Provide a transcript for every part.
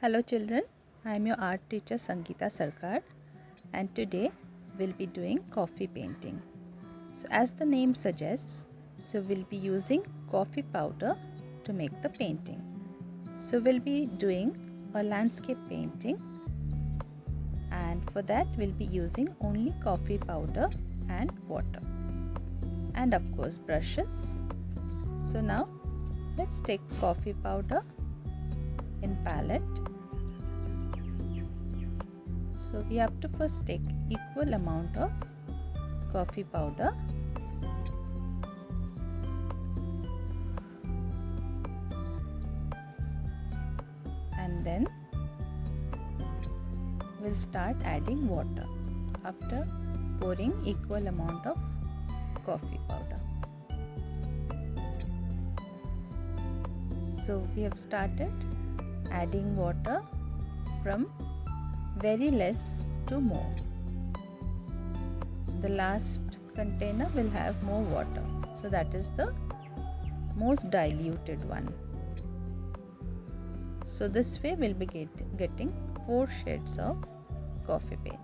Hello children, I am your art teacher Sangeeta Sarkar and today we'll be doing coffee painting. So as the name suggests, we'll be using coffee powder to make the painting. So we'll be doing a landscape painting and for that we'll be using only coffee powder and water and of course brushes. So now let's take coffee powder in palette. So we have to first take equal amount of coffee powder and then we'll start adding water after pouring equal amount of coffee powder. So we have started adding water from very less to more. So the last container will have more water. So that is the most diluted one. So this way we'll be getting 4 shades of coffee paint.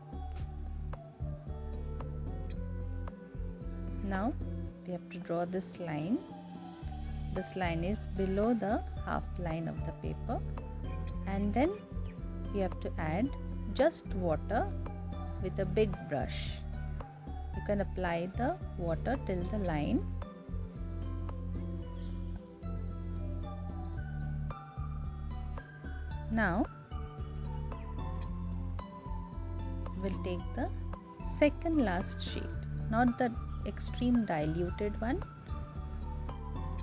Now we have to draw this line. This line is below the half line of the paper and then we have to add just water with a big brush. You can apply the water till the line. Now we'll take the second last shade, not the extreme diluted one,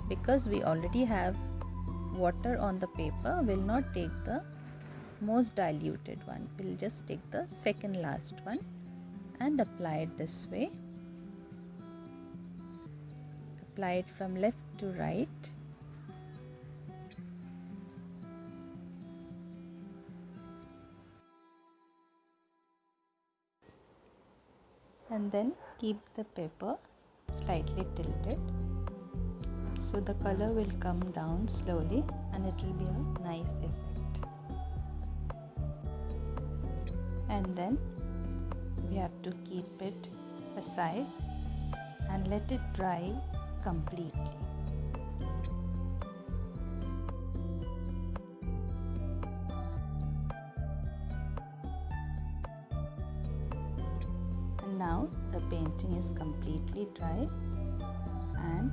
because we already have water on the paper. We'll not take the most diluted one. We'll just take the second last one and apply it this way. Apply it from left to right. And then keep the paper slightly tilted so the color will come down slowly and it will be a nice effect. And then we have to keep it aside and let it dry completely. And now the painting is completely dry and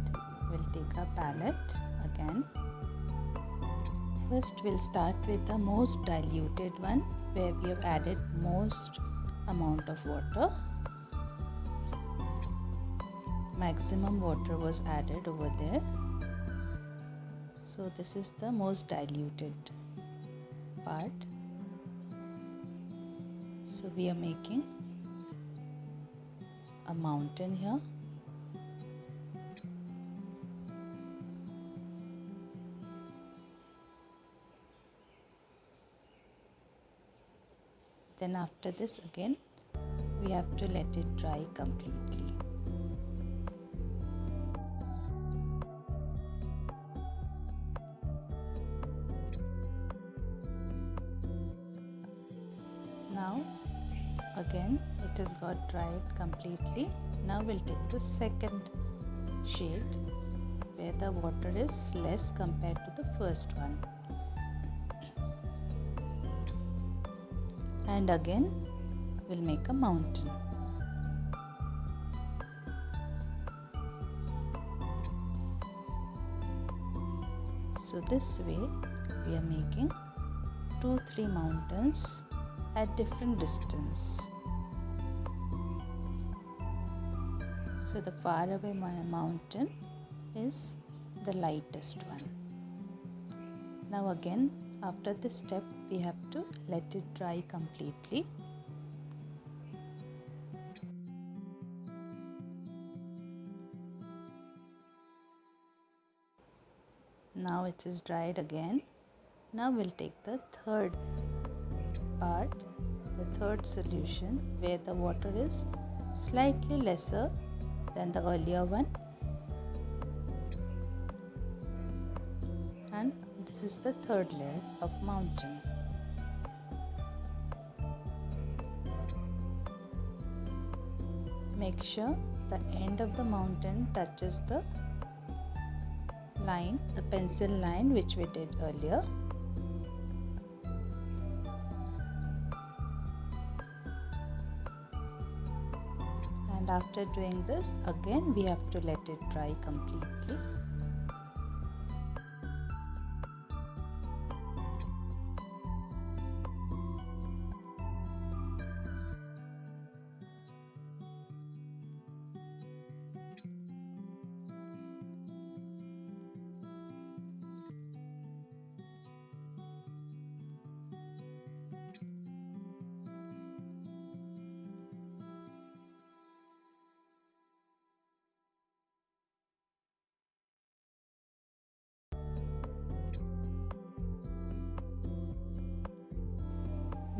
we'll take a palette again. First we'll start with the most diluted one where we have added most amount of water. Maximum water was added over there. So this is the most diluted part. So we are making a mountain here. Then after this again we have to let it dry completely. Now again it has got dried completely. Now we'll take the second shade where the water is less compared to the first one. And again we'll make a mountain. So this way we are making 2-3 mountains at different distance. So the far away mountain is the lightest one. Now again after this step we have to let it dry completely. Now it is dried again. Now we'll take the third part, the third solution where the water is slightly lesser than the earlier one. And this is the third layer of mountain. make sure the end of the mountain touches the line, the pencil line which we did earlier. And after doing this, again we have to let it dry completely.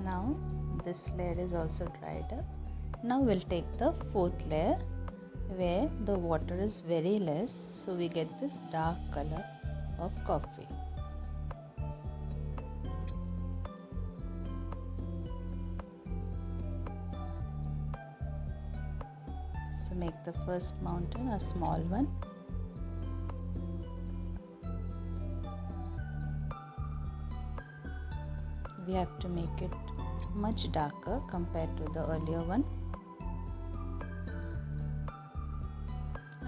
Now this layer is also dried up. Now we'll take the fourth layer where the water is very less, so we get this dark color of coffee. So make the first mountain a small one. We have to make it much darker compared to the earlier one,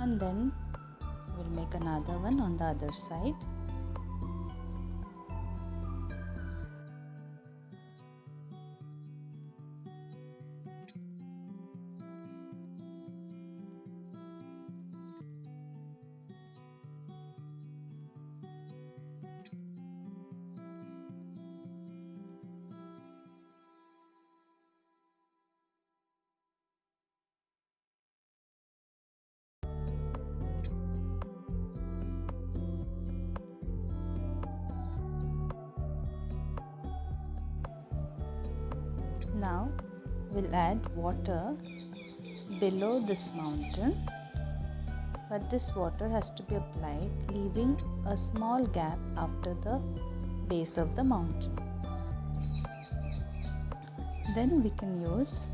and then we'll make another one on the other side. Now we'll add water below this mountain, but this water has to be applied leaving a small gap after the base of the mountain. Then we can use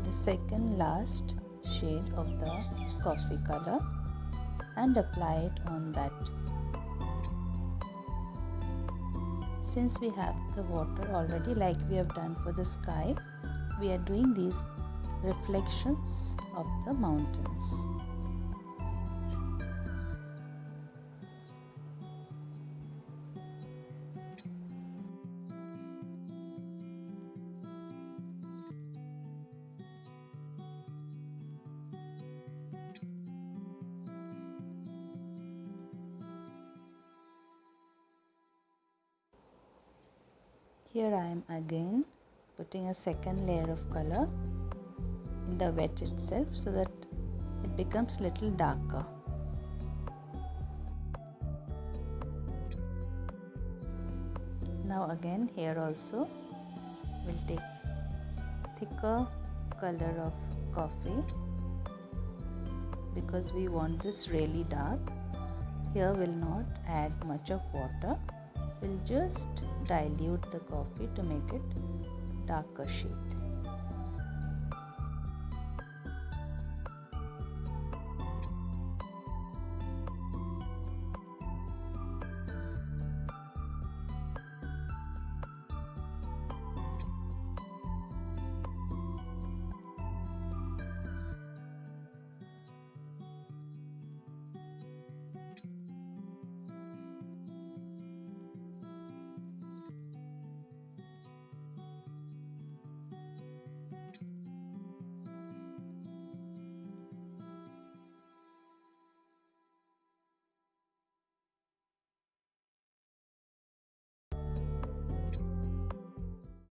the second last shade of the coffee color and apply it on that. Since we have the water already, like we have done for the sky, we are doing these reflections of the mountains. Here I am again putting a second layer of color in the wet itself so that it becomes little darker. Now again here also we'll take thicker color of coffee because we want this really dark. Here we'll not add much of water. We'll just dilute the coffee to make it darker shade.